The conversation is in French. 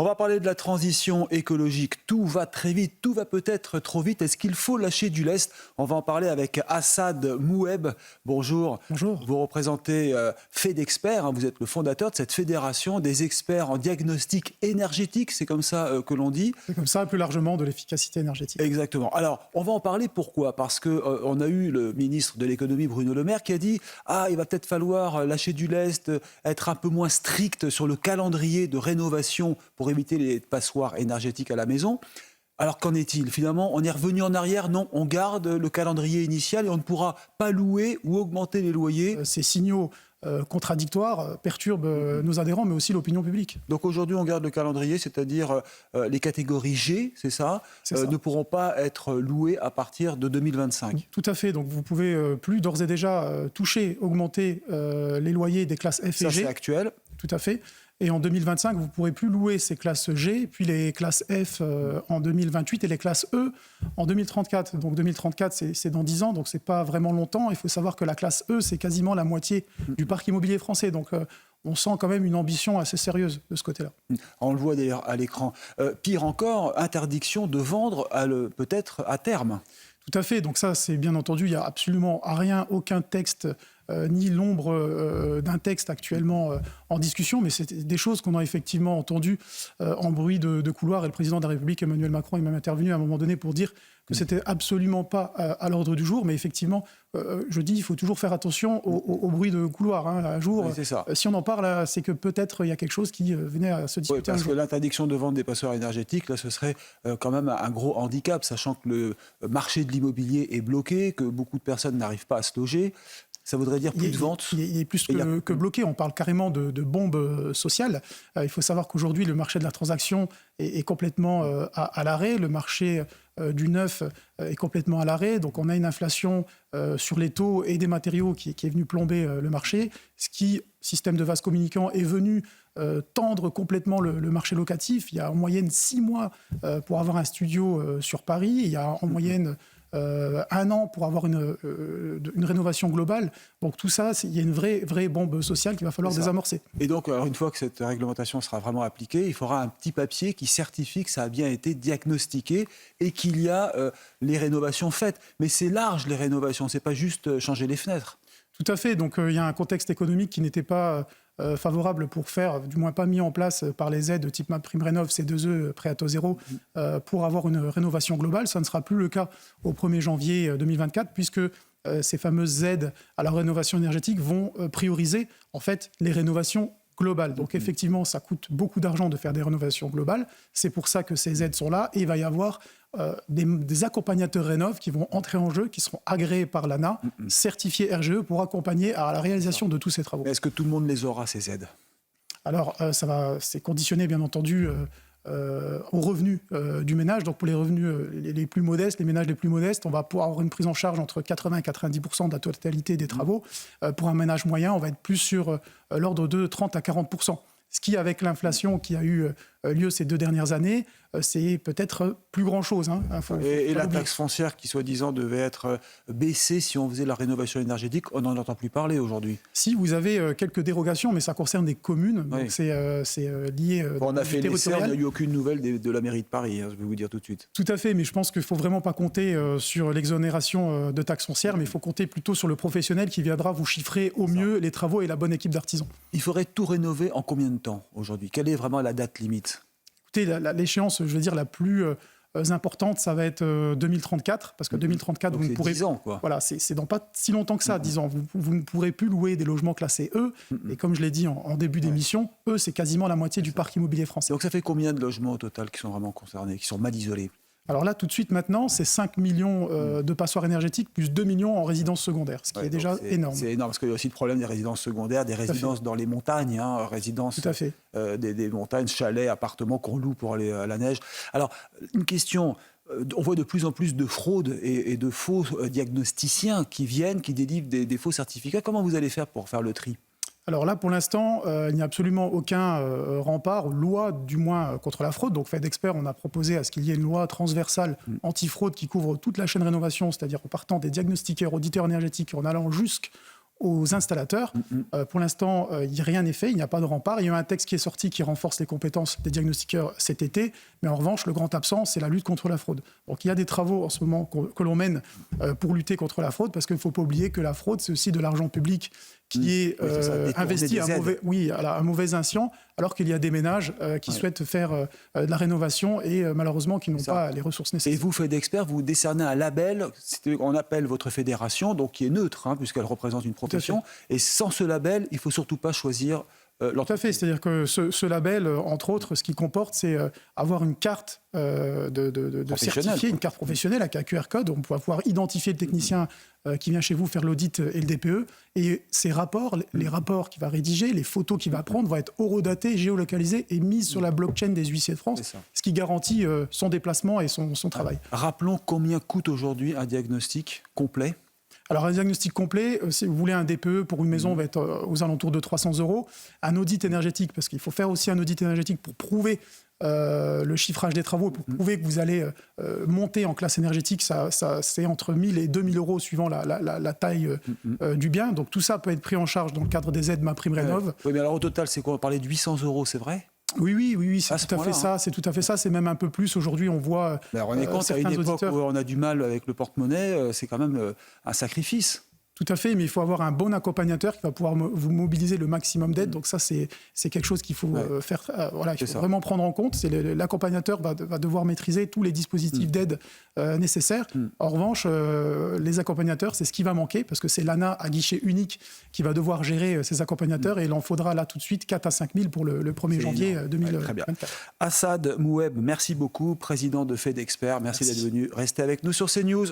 On va parler de la transition écologique. Tout va très vite, tout va peut-être trop vite. Est-ce qu'il faut lâcher du lest? On va en parler avec Assad Moueb. Bonjour. Bonjour. Vous représentez FEDExpert, hein, vous êtes le fondateur de cette fédération des experts en diagnostic énergétique, c'est comme ça que l'on dit. C'est comme ça, plus largement, de l'efficacité énergétique. Exactement. Alors, on va en parler, pourquoi? Parce qu'on a eu le ministre de l'économie, Bruno Le Maire, qui a dit « Ah, il va peut-être falloir lâcher du lest, être un peu moins strict sur le calendrier de rénovation pour éviter les passoires énergétiques à la maison ». Alors qu'en est-il? Finalement, on est revenu en arrière? Non, on garde le calendrier initial et on ne pourra pas louer ou augmenter les loyers. Ces signaux contradictoires perturbent nos adhérents, mais aussi l'opinion publique. Donc aujourd'hui, on garde le calendrier, c'est-à-dire les catégories G, c'est ça, ne pourront pas être louées à partir de 2025. Tout à fait. Donc vous pouvez plus d'ores et déjà toucher, augmenter les loyers des classes F et ça, G. C'est actuel. Tout à fait. Et en 2025, vous ne pourrez plus louer ces classes G, puis les classes F en 2028 et les classes E en 2034. Donc 2034, c'est dans 10 ans, donc ce n'est pas vraiment longtemps. Il faut savoir que la classe E, c'est quasiment la moitié du parc immobilier français. Donc on sent quand même une ambition assez sérieuse de ce côté-là. On le voit d'ailleurs à l'écran. Pire encore, interdiction de vendre peut-être à terme. Tout à fait. Donc ça, c'est bien entendu, il n'y a absolument rien, aucun texte ni l'ombre d'un texte actuellement en discussion, mais c'est des choses qu'on a effectivement entendues en bruit de couloir. Et le président de la République, Emmanuel Macron, est même intervenu à un moment donné pour dire que c'était absolument pas à l'ordre du jour. Mais effectivement, je dis, il faut toujours faire attention au bruit de couloir. Hein. Un jour, oui, c'est ça. Si on en parle, c'est que peut-être il y a quelque chose qui venait à se discuter. Oui, parce que l'interdiction de vente des passoires énergétiques, là, ce serait quand même un gros handicap, sachant que le marché de l'immobilier est bloqué, que beaucoup de personnes n'arrivent pas à se loger. Ça voudrait dire plus de ventes? Il est plus que bloqué. On parle carrément de bombe sociale. Il faut savoir qu'aujourd'hui, le marché de la transaction est complètement à l'arrêt. Le marché du neuf est complètement à l'arrêt. Donc on a une inflation sur les taux et des matériaux qui est venue plomber le marché. Ce qui, système de vase communicant, est venu tendre complètement le marché locatif. Il y a en moyenne 6 mois pour avoir un studio sur Paris. Il y a en moyenne 1 an pour avoir une rénovation globale. Donc tout ça, il y a une vraie bombe sociale qu'il va falloir désamorcer. Et donc, alors, une fois que cette réglementation sera vraiment appliquée, il faudra un petit papier qui certifie que ça a bien été diagnostiqué et qu'il y a les rénovations faites. Mais c'est large, les rénovations, c'est pas juste changer les fenêtres. Tout à fait. Donc il y a un contexte économique qui n'était pas favorable pour faire, du moins pas mis en place par les aides type MaPrimeRénov', C2E, prêt à taux zéro, pour avoir une rénovation globale. Ça ne sera plus le cas au 1er janvier 2024, puisque ces fameuses aides à la rénovation énergétique vont prioriser en fait les rénovations globales. Donc effectivement, ça coûte beaucoup d'argent de faire des rénovations globales. C'est pour ça que ces aides sont là. Et il va y avoir des accompagnateurs rénov' qui vont entrer en jeu, qui seront agréés par l'ANA, certifiés RGE pour accompagner à la réalisation de tous ces travaux. Est-ce que tout le monde les aura, ces aides? Alors, c'est conditionné, bien entendu, aux revenus du ménage. Donc, pour les revenus les plus modestes, les ménages les plus modestes, on va pouvoir avoir une prise en charge entre 80 et 90% de la totalité des travaux. Pour un ménage moyen, on va être plus sur l'ordre de 30 à 40%. Ce qui, avec l'inflation qui a eu lieu ces 2 dernières années, c'est peut-être plus grand-chose. Hein. Et la taxe foncière qui, soi-disant, devait être baissée si on faisait la rénovation énergétique, on n'en entend plus parler aujourd'hui. Si, vous avez quelques dérogations, mais ça concerne des communes. Oui. Donc c'est lié on a fait l'essai, on n'a eu aucune nouvelle de la mairie de Paris, hein, je vais vous dire tout de suite. Tout à fait, mais je pense qu'il ne faut vraiment pas compter sur l'exonération de taxes foncières, mais il faut compter plutôt sur le professionnel qui viendra vous chiffrer au mieux les travaux et la bonne équipe d'artisans. Il faudrait tout rénover en combien de temps aujourd'hui? Quelle est vraiment la date limite? Écoutez, l'échéance, je veux dire, la plus importante, ça va être 2034, parce que 2034, donc vous ne pourrez... 10 ans, quoi. Voilà, c'est dans pas si longtemps que ça, 10 ans. Vous ne pourrez plus louer des logements classés E, et comme je l'ai dit en début d'émission, E, c'est quasiment la moitié du parc immobilier français. Donc ça fait combien de logements au total qui sont vraiment concernés, qui sont mal isolés? Alors là, tout de suite, maintenant, c'est 5 millions de passoires énergétiques, plus 2 millions en résidences secondaires, ce qui est déjà énorme. C'est énorme, parce qu'il y a aussi le problème des résidences secondaires, des résidences dans les montagnes, hein, résidences des montagnes, chalets, appartements qu'on loue pour aller à la neige. Alors, une question... On voit de plus en plus de fraudes et de faux diagnosticiens qui viennent, qui délivrent des faux certificats. Comment vous allez faire pour faire le tri? Alors là, pour l'instant, il n'y a absolument aucun rempart, loi du moins contre la fraude. Donc FEDExpert, on a proposé à ce qu'il y ait une loi transversale anti-fraude qui couvre toute la chaîne rénovation, c'est-à-dire en partant des diagnostiqueurs, auditeurs énergétiques, en allant jusqu'aux aux installateurs. Pour l'instant, rien n'est fait, il n'y a pas de rempart. Il y a un texte qui est sorti qui renforce les compétences des diagnostiqueurs cet été, mais en revanche, le grand absent, c'est la lutte contre la fraude. Donc il y a des travaux en ce moment que l'on mène pour lutter contre la fraude, parce qu'il ne faut pas oublier que la fraude, c'est aussi de l'argent public qui est investi à un mauvais escient, alors qu'il y a des ménages qui souhaitent faire de la rénovation et malheureusement qui n'ont pas les ressources nécessaires. Et vous, FedExpert, vous décernez un label, on appelle votre fédération, donc qui est neutre, puisqu'elle représente une profession. Et sans ce label, il ne faut surtout pas choisir Tout à fait, c'est-à-dire que ce label, entre autres, ce qu'il comporte, c'est avoir une carte de certifié, une carte professionnelle avec un QR code. On va pouvoir identifier le technicien qui vient chez vous faire l'audit et le DPE. Et ces rapports, les rapports qu'il va rédiger, les photos qu'il va prendre, vont être horodatés, géolocalisés et mises sur la blockchain des huissiers de France, ce qui garantit son déplacement et son travail. Rappelons combien coûte aujourd'hui un diagnostic complet. Alors, un diagnostic complet, si vous voulez un DPE pour une maison, va être aux alentours de 300 €. Un audit énergétique, parce qu'il faut faire aussi un audit énergétique pour prouver le chiffrage des travaux, pour prouver que vous allez monter en classe énergétique, ça c'est entre 1 000 et 2 000 € suivant la taille du bien. Donc tout ça peut être pris en charge dans le cadre des aides MaPrimeRénov'. Oui, mais alors au total, c'est quoi? On parlait de 800 €, c'est vrai? Oui, c'est tout à fait ça. C'est tout à fait ça. C'est même un peu plus. Aujourd'hui, on voit on est compte, à une époque où on a du mal avec le porte-monnaie, c'est quand même un sacrifice. Tout à fait, mais il faut avoir un bon accompagnateur qui va pouvoir vous mobiliser le maximum d'aide. Donc ça, c'est quelque chose qu'il faut faire. Il faut vraiment prendre en compte. L'accompagnateur va devoir maîtriser tous les dispositifs d'aide nécessaires. En revanche, les accompagnateurs, c'est ce qui va manquer, parce que c'est l'ANA à guichet unique qui va devoir gérer ces accompagnateurs, et il en faudra là tout de suite 4 à 5 000 pour le 1er janvier 2024. Très bien. Assad Moueb, merci beaucoup, président de FedExpert. Merci d'être venu. Restez avec nous sur CNews.